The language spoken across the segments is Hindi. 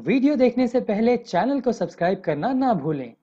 वीडियो देखने से पहले चैनल को सब्सक्राइब करना ना भूलें।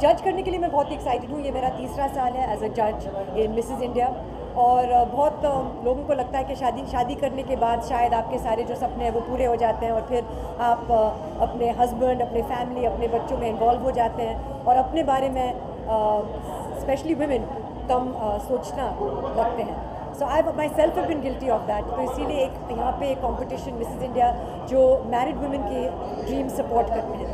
जज करने के लिए मैं बहुत एक्साइटेड हूँ। ये मेरा तीसरा साल है एज अ जज इन मिसेस इंडिया, और बहुत लोगों को लगता है कि शादी करने के बाद शायद आपके सारे जो सपने हैं वो पूरे हो जाते हैं और फिर आप अपने हस्बैंड, अपने फैमिली, अपने बच्चों में इन्वॉल्व हो जाते हैं और अपने बारे में स्पेशली वुमेन कम सोचना लगते हैं। So I myself have been guilty of that. तो इसीलिए एक यहाँ पे एक कॉम्पिटिशन मिसेस इंडिया जो मैरिड वुमेन की ड्रीम सपोर्ट करते हैं,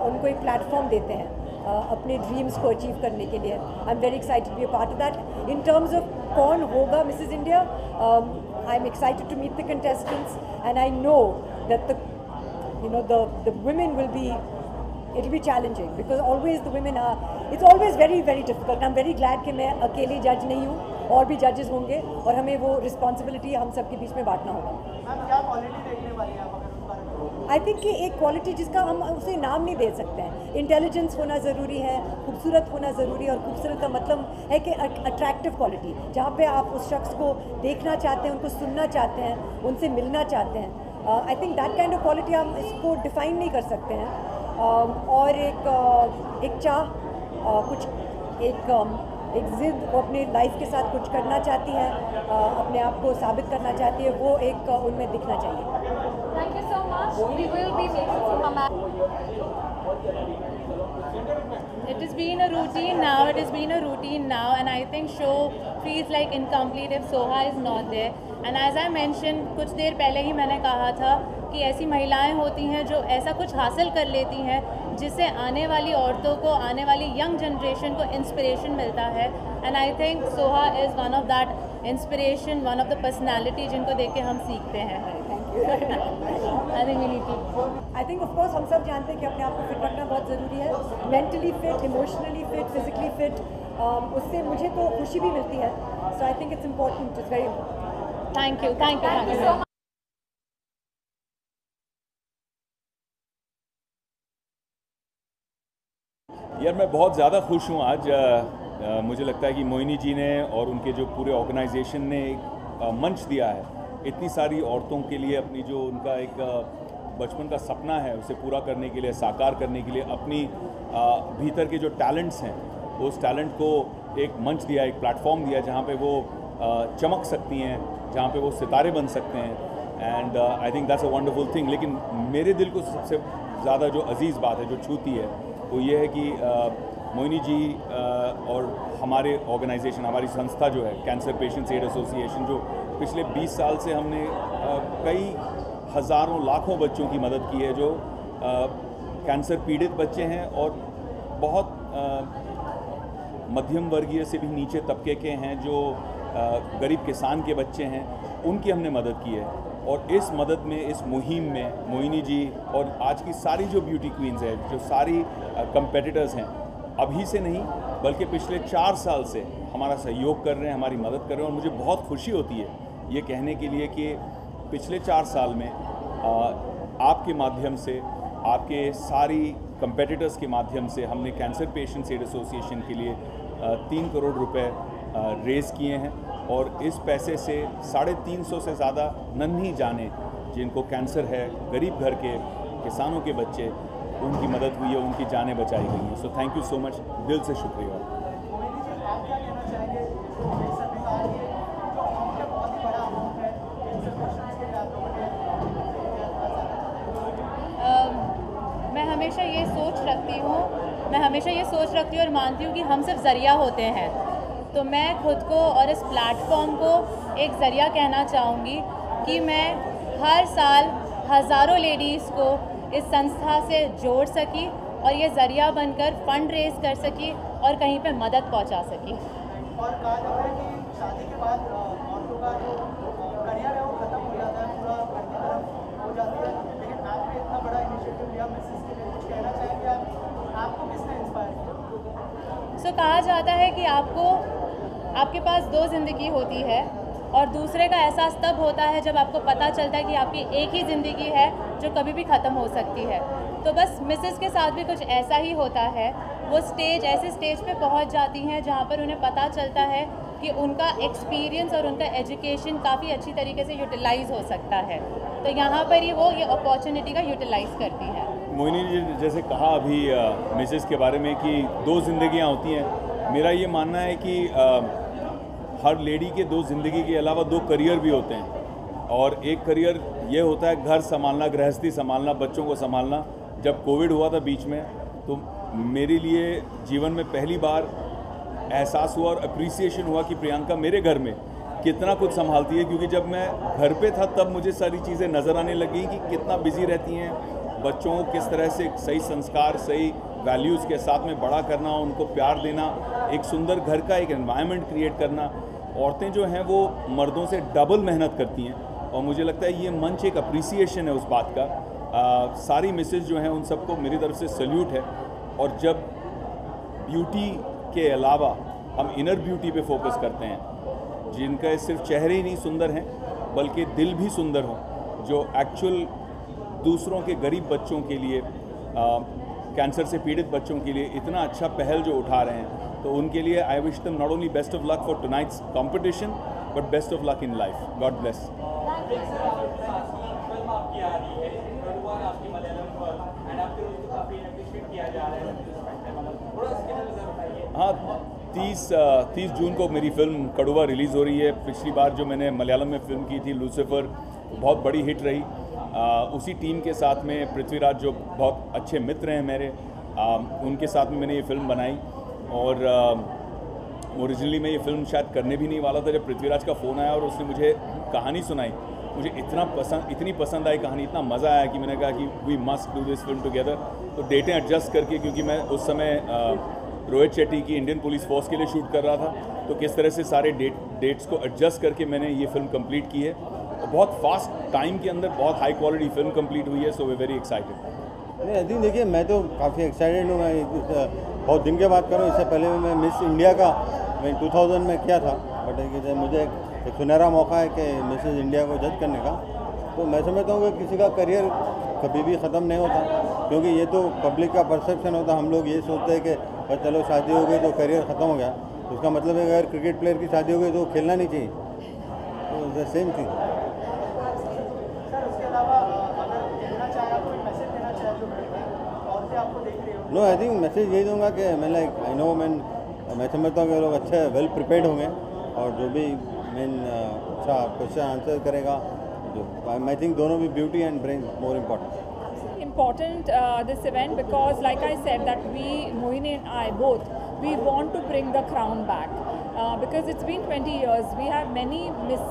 उनको एक प्लेटफॉर्म देते हैं अपने ड्रीम्स को अचीव करने के लिए। I am very excited be a part of that. In terms of कौन होगा Mrs India, I am excited to meet the contestants and I know that the women will be, it will be challenging because always the women are, it's always very very difficult. I'm very glad कि मैं अकेली जज नहीं हूँ, और भी जजेस होंगे और हमें वो रिस्पॉन्सिबिलिटी हम सबके बीच में बांटना होगा। मैम क्या क्वालिटी देखने वाली है आप अगर उस बारे में? आई थिंक कि एक क्वालिटी जिसका हम उसे नाम नहीं दे सकते हैं। इंटेलिजेंस होना ज़रूरी है, खूबसूरत होना ज़रूरी है, और खूबसूरत का मतलब है कि अट्रैक्टिव क्वालिटी, जहाँ पे आप उस शख्स को देखना चाहते हैं, उनको सुनना चाहते हैं, उनसे मिलना चाहते हैं। I think that kind of quality हम इसको डिफ़ाइन नहीं कर सकते हैं। और एक चाह, कुछ एक ज़िद, वो अपनी लाइफ के साथ कुछ करना चाहती है, अपने आप को साबित करना चाहती है, वो एक उनमें दिखना चाहिए। Thank you so much. We will be making some It has been a routine now. It has been a routine now, and I think show feels like incomplete if Soha is not there. And as I mentioned, कुछ देर पहले ही मैंने कहा था कि ऐसी महिलाएं होती हैं जो ऐसा कुछ हासिल कर लेती हैं जिससे आने वाली औरतों को, आने वाली यंग जनरेशन को इंस्पिरेशन मिलता है। And I think Soha is one of that inspiration, one of the personality जिनको देख के हम सीखते हैं। I think we need to, I think of course हम सब जानते हैं कि अपने आप को फिट रखना बहुत ज़रूरी है, mentally fit, emotionally fit, physically fit. उससे मुझे तो खुशी भी मिलती है। So I think it's important, it's very important. Thank you, thank you, thank you so much. यार मैं बहुत ज़्यादा खुश हूँ आज। मुझे लगता है कि मोहिनी जी ने और उनके जो पूरे ऑर्गेनाइजेशन ने एक मंच दिया है इतनी सारी औरतों के लिए, अपनी जो उनका एक बचपन का सपना है उसे पूरा करने के लिए, साकार करने के लिए, अपनी भीतर के जो टैलेंट्स हैं उस टैलेंट को एक मंच दिया, एक प्लेटफॉर्म दिया जहाँ पे वो चमक सकती हैं, जहाँ पे वो सितारे बन सकते हैं। And I think that's a wonderful thing. लेकिन मेरे दिल को सबसे ज़्यादा जो अजीज़ बात है, जो छूती है, वो ये है कि मोहिनी जी और हमारे ऑर्गेनाइजेशन, हमारी संस्था जो है कैंसर पेशेंट्स एड एसोसिएशन, जो पिछले 20 साल से हमने कई हज़ारों लाखों बच्चों की मदद की है जो कैंसर पीड़ित बच्चे हैं और बहुत मध्यम वर्गीय से भी नीचे तबके के हैं, जो गरीब किसान के बच्चे हैं, उनकी हमने मदद की है। और इस मदद में, इस मुहिम में मोहिनी जी और आज की सारी जो ब्यूटी क्वीन्स हैं, जो सारी कंपेटिटर्स हैं, अभी से नहीं बल्कि पिछले 4 साल से हमारा सहयोग कर रहे हैं, हमारी मदद कर रहे हैं। और मुझे बहुत खुशी होती है ये कहने के लिए कि पिछले 4 साल में आपके माध्यम से, आपके सारी कंपेटिटर्स के माध्यम से हमने कैंसर पेशेंट्स एड एसोसिएशन के लिए 3 करोड़ रुपए रेज़ किए हैं। और इस पैसे से 350 से ज़्यादा नन्ही जाने जिनको कैंसर है, गरीब घर के किसानों के बच्चे, उनकी मदद हुई है, उनकी जानें बचाई गई हैं। So thank you so much, दिल से शुक्रिया। मोहिनी जी आप क्या कहना चाहेंगे इस सरकार के जो अमाउंट है, बहुत ही बड़ा अमाउंट है, कैंसर पेशेंट्स के लिए आप लोगों ने मैं हमेशा ये सोच रखती हूँ और मानती हूँ कि हम सिर्फ ज़रिया होते हैं। तो मैं खुद को और इस प्लेटफॉर्म को एक ज़रिया कहना चाहूँगी कि मैं हर साल हज़ारों लेडीज़ को इस संस्था से जोड़ सकी और ये ज़रिया बनकर फ़ंड रेज़ कर सकी और कहीं पे मदद पहुँचा सकी। और कहा जाता है कि शादी के बाद औरतों का जो करियर है वो ख़त्म हो जाता है, पूरा घर की तरफ हो जाती है। लेकिन आपने इतना बड़ा इनिशिएटिव लिया मिसेस के लिए, कुछ कहना चाहेंगे आपको किसने इंस्पायर किया? कहा जाता है कि आपके पास 2 ज़िंदगी होती है और दूसरे का एहसास तब होता है जब आपको पता चलता है कि आपकी एक ही ज़िंदगी है जो कभी भी ख़त्म हो सकती है। तो बस मिसेस के साथ भी कुछ ऐसा ही होता है। वो ऐसे स्टेज पे पहुंच जाती हैं जहां पर उन्हें पता चलता है कि उनका एक्सपीरियंस और उनका एजुकेशन काफ़ी अच्छी तरीके से यूटिलाइज़ हो सकता है। तो यहाँ पर ही वो ये अपॉर्चुनिटी का यूटिलाइज़ करती है। मोहिनी जी जैसे कहा अभी मिसेस के बारे में कि 2 ज़िंदगियाँ होती हैं, मेरा ये मानना है कि हर लेडी के 2 ज़िंदगी के अलावा 2 करियर भी होते हैं। और एक करियर ये होता है घर संभालना, गृहस्थी संभालना, बच्चों को संभालना। जब कोविड हुआ था बीच में, तो मेरे लिए जीवन में पहली बार एहसास हुआ और अप्रिसिएशन हुआ कि प्रियंका मेरे घर में कितना कुछ संभालती है। क्योंकि जब मैं घर पे था तब मुझे सारी चीज़ें नज़र आने लगी कि कितना बिजी रहती हैं, बच्चों को किस तरह से सही संस्कार, सही वैल्यूज़ के साथ में बड़ा करना, उनको प्यार देना, एक सुंदर घर का एक एनवायरनमेंट क्रिएट करना। औरतें जो हैं वो मर्दों से डबल मेहनत करती हैं और मुझे लगता है ये मंच एक अप्रिसिएशन है उस बात का। सारी मिसेज जो हैं उन सबको मेरी तरफ से सल्यूट है। और जब ब्यूटी के अलावा हम इनर ब्यूटी पे फोकस करते हैं, जिनका सिर्फ चेहरे ही नहीं सुंदर हैं बल्कि दिल भी सुंदर हों, जो एक्चुअल दूसरों के गरीब बच्चों के लिए, कैंसर से पीड़ित बच्चों के लिए इतना अच्छा पहल जो उठा रहे हैं, तो उनके लिए I wish them not only best of luck for tonight's competition but best of luck in life. God bless. हाँ, 30 जून को मेरी फिल्म कड़वा रिलीज़ हो रही है। पिछली बार जो मैंने मलयालम में फिल्म की थी लूसीफर, बहुत बड़ी हिट रही। उसी टीम के साथ में पृथ्वीराज जो बहुत अच्छे मित्र हैं मेरे, उनके साथ में मैंने ये फ़िल्म बनाई। और ओरिजिनली मैं ये फ़िल्म शायद करने भी नहीं वाला था, जब पृथ्वीराज का फ़ोन आया और उसने मुझे कहानी सुनाई, मुझे इतनी पसंद आई कहानी, इतना मज़ा आया कि मैंने कहा कि we must do this film together. तो डेटें एडजस्ट करके, क्योंकि मैं उस समय रोहित शेट्टी की इंडियन पुलिस फोर्स के लिए शूट कर रहा था, तो किस तरह से सारे डेट्स को एडजस्ट करके मैंने ये फिल्म कंप्लीट की है। और बहुत फास्ट टाइम के अंदर बहुत हाई क्वालिटी फिल्म कंप्लीट हुई है। सो वे वेरी एक्साइटेड। नहीं अभी देखिए, मैं तो काफ़ी एक्साइटेड हूँ। मैं बहुत दिन के बाद कर रहा हूँ। इससे पहले मैं मिस इंडिया का मैं 2000 में किया था, बट मुझे एक सुनहरा मौका है कि मिसेस इंडिया को जज करने का। तो मैं समझता हूँ कि किसी का करियर कभी भी ख़त्म नहीं होता, क्योंकि ये तो पब्लिक का परसेप्शन होता। हम लोग ये सोचते हैं कि बस चलो शादी हो गई तो करियर ख़त्म हो गया। तो उसका मतलब है कि अगर क्रिकेट प्लेयर की शादी हो गई तो खेलना नहीं चाहिए। तो द सेम थिंग। सर उसके अलावा अगर कहना चाहे, आप कोई मैसेज देना चाहे जो औरतें आपको देख रही हो? नो, आई थिंक मैसेज यही दूंगा कि मैं लाइक आई नो मैं समझता हूँ कि लोग अच्छे वेल प्रिपेयर्ड होंगे और जो भी मेन अच्छा क्वेश्चन आंसर करेगा, जो आई थिंक दोनों भी beauty and brain more important this event because like I said that we, Mohini and I both, we want to bring the crown back because it's been 20 years. We have many Miss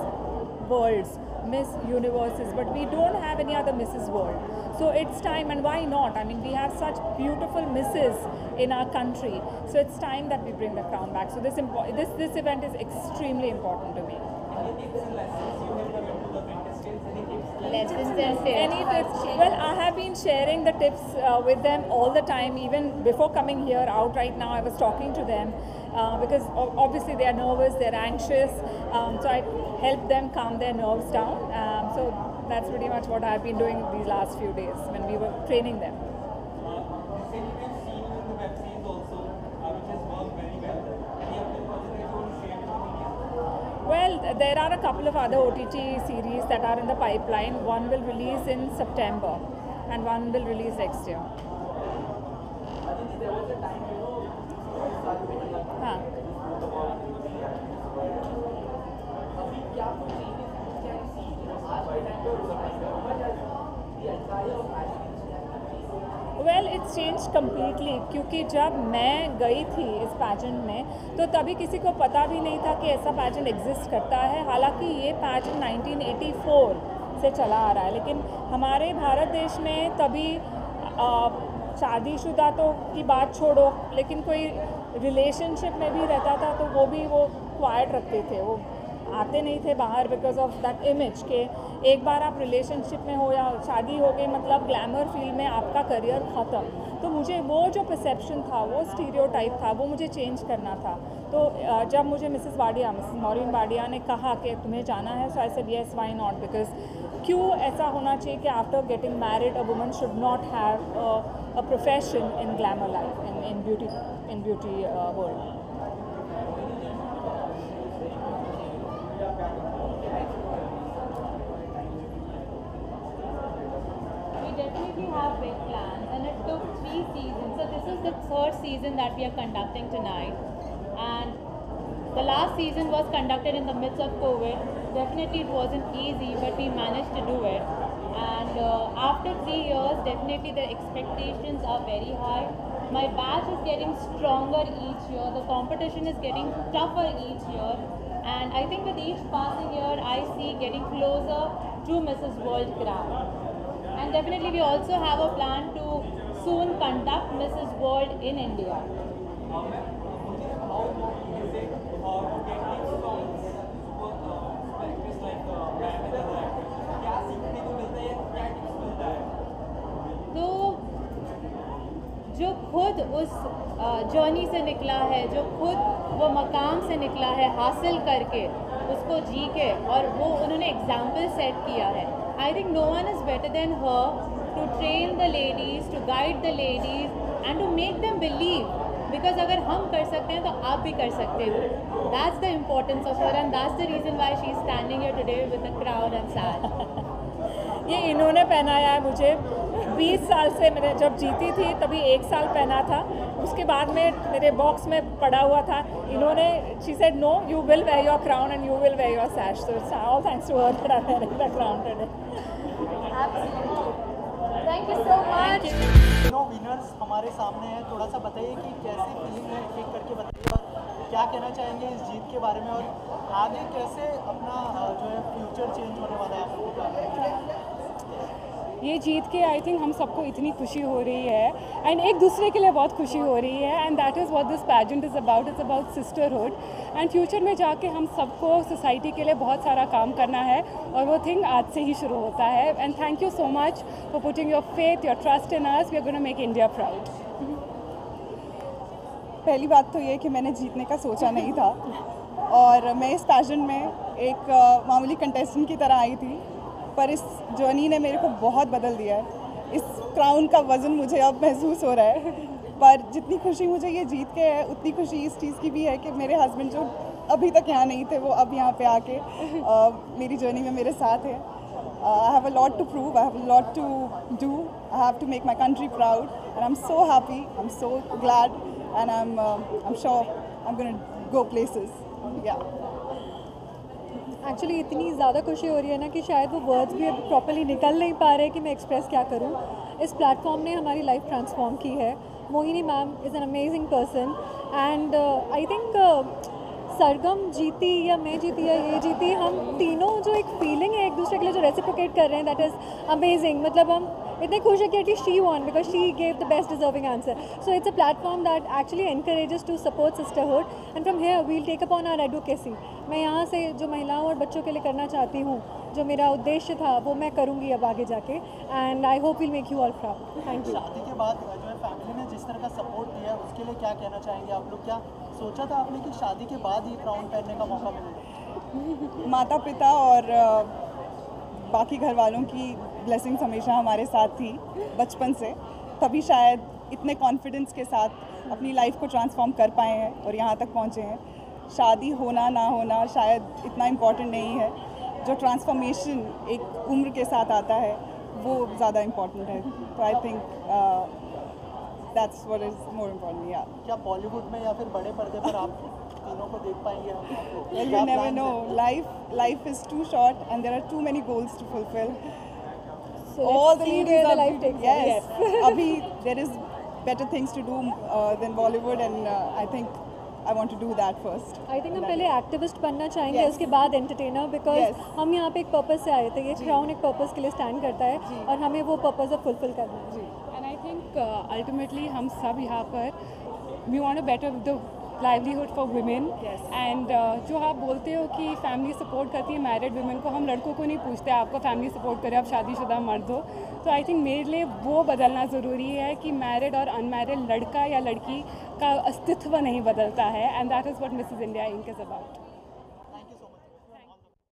Worlds, Miss Universes, but we don't have any other Mrs. World. So it's time, and why not? I mean, we have such beautiful misses in our country. So it's time that we bring the crown back. So this event is extremely important to me. Lessons and tips. Any tips? Well, I have been sharing the tips with them all the time. Even before coming here out right now, I was talking to them because obviously they are nervous, they're anxious. So I help them calm their nerves down. So that's pretty much what I've been doing these last few days when we were training them. Well, there are a couple of other OTT series that are in the pipeline. One will release in September and one will release next year. Huh. Well, it's changed completely क्योंकि जब मैं गई थी इस पैजेंट में तो तभी किसी को पता भी नहीं था कि ऐसा पैजेंट एग्जिस्ट करता है। हालांकि ये पैजेंट 1984 से चला आ रहा है, लेकिन हमारे भारत देश में तभी शादीशुदा तो की बात छोड़ो, लेकिन कोई रिलेशनशिप में भी रहता था तो वो भी वो क्वाइट रखते थे, वो आते नहीं थे बाहर बिकॉज ऑफ दैट इमेज के एक बार आप रिलेशनशिप में हो या शादी हो गई मतलब ग्लैमर फील्ड में आपका करियर ख़त्म। तो मुझे वो जो परसेप्शन था, वो स्टीरियोटाइप था, वो मुझे चेंज करना था। तो जब मुझे मिसेस मॉरिन वाडिया ने कहा कि तुम्हें जाना है, so I said yes, why not, because क्यों ऐसा होना चाहिए कि after getting married a woman should not have a profession in glamour life, in beauty world. We did definitely have big plans, and it took 3 seasons. So this is the 3rd season that we are conducting tonight, and the last season was conducted in the midst of COVID. Definitely it wasn't easy, but we managed to do it. And after 3 years, definitely the expectations are very high. My batch is getting stronger each year. The competition is getting tougher each year. And I think with each passing year, I see getting closer to Mrs. World crown. And definitely we also have a plan to soon conduct Mrs. World in India. तो जो खुद उस जर्नी से निकला है, जो खुद वो मकाम से निकला है हासिल करके, उसको जी के, और वो उन्होंने एग्जाम्पल सेट किया है. I think no one is better than her to train the ladies, to guide the ladies and to make them believe. Because अगर हम कर सकते हैं तो आप भी कर सकते हो. That's the importance of her and that's the reason why she is standing here today with the crowd and sad. ये इन्होंने पहनाया है मुझे. 20 साल से मैंने जब जीती थी तभी 1 साल पहना था. उसके बाद में मेरे बॉक्स में पड़ा हुआ था. इन्होंने she said no, you will wear your crown and you will wear your sash. So it's all thanks to her that I wear the crown today. Thank you so much. तीनों विनर्स हमारे सामने हैं. थोड़ा सा बताइए कि कैसी फीलिंग है, एक करके बताइए, और क्या कहना चाहेंगे इस जीत के बारे में, और आगे कैसे अपना जो है फ्यूचर चेंज होने वाला है आप लोगों का. ये जीत के आई थिंक हम सबको इतनी खुशी हो रही है एंड एक दूसरे के लिए बहुत खुशी हो रही है. And that is what this pageant is about. It's about sisterhood. And future में जाके हम सबको सोसाइटी के लिए बहुत सारा काम करना है, और वो थिंग आज से ही शुरू होता है. And thank you so much for putting your faith, your trust in us. We are gonna make India proud. पहली बात तो ये कि मैंने जीतने का सोचा नहीं था, और मैं इस पैजेंट में एक मामूली कंटेस्टेंट की तरह आई थी, पर इस जर्नी ने मेरे को बहुत बदल दिया है. इस क्राउन का वज़न मुझे अब महसूस हो रहा है. पर जितनी खुशी मुझे ये जीत के है, उतनी खुशी इस चीज़ की भी है कि मेरे हस्बैंड जो अभी तक यहाँ नहीं थे, वो अब यहाँ पे आके मेरी जर्नी में मेरे साथ है. I have a lot to prove, I have a lot to do. I have to make my country proud, and I am so happy, I am so glad, and I am sure I am gonna go places. या एक्चुअली इतनी ज़्यादा खुशी हो रही है ना कि शायद वो वर्ड्स भी अब प्रॉपर्ली निकल नहीं पा रहे कि मैं एक्सप्रेस क्या करूं. इस प्लेटफॉर्म ने हमारी लाइफ ट्रांसफॉर्म की है. Mohini ma'am is an amazing person, and I think Sargam जीती या मैं जीती या ये जीती, हम तीनों जो एक फीलिंग है एक दूसरे के लिए जो रेसिप्रोकेट कर रहे हैं, दैट इज़ अमेजिंग. मतलब हम इतने खुश है कि at least she won because she gave the best deserving answer. So it's a platform that actually encourages to support sisterhood, and from here we'll take upon our advocacy. मैं यहाँ से जो महिलाओं और बच्चों के लिए करना चाहती हूँ, जो मेरा उद्देश्य था, वो मैं करूँगी अब आगे जाके. And I hope will make you all proud. Thank you. शादी के बाद जो है फैमिली ने जिस तरह का सपोर्ट दिया है, उसके लिए क्या कहना चाहेंगे आप लोग? क्या सोचा था आपने कि शादी के बाद ही क्राउन पहनने का मौका मिलेगा? माता पिता और बाकी घर वालों की ब्लेसिंग्स हमेशा हमारे साथ थी बचपन से, तभी शायद इतने कॉन्फिडेंस के साथ अपनी लाइफ को ट्रांसफॉर्म कर पाए हैं और यहाँ तक पहुँचे हैं. शादी होना ना होना शायद इतना इम्पॉर्टेंट नहीं है. जो ट्रांसफॉर्मेशन एक उम्र के साथ आता है वो ज़्यादा इम्पॉर्टेंट है. तो I think that's what is more important. या क्या बॉलीवुड में या फिर बड़े पर्दे पर आप तीनों को देख पाएंगे? Well, you never know. Life is too short, and there are too many goals to fulfill. So All let's the see ladies where the are life takes us. yes. Abhi there is better things to do than Bollywood, and I think I want to do that first. I think हम पहले एक्टिविस्ट बनना चाहेंगे, Yes. उसके बाद एंटरटेनर, बिकॉज Yes. हम यहाँ पे एक पर्पस से आए थे. ये क्राउन एक पर्पस के लिए स्टैंड करता है और हमें वो पर्पस अब फुलफिल करना है. एंड आई थिंक अल्टीमेटली हम सब यहाँ पर we want to better the livelihood for women. And जो आप बोलते हो कि फैमिली सपोर्ट करती है मैरिड वुमेन को, हम लड़कों को नहीं पूछते आपको फैमिली सपोर्ट करे, आप शादीशुदा मर्द हो. तो आई थिंक मेरे लिए वो बदलना ज़रूरी है कि मैरिड और अनमैरिड लड़का या लड़की का अस्तित्व नहीं बदलता है. And that is what Mrs India Inc is about.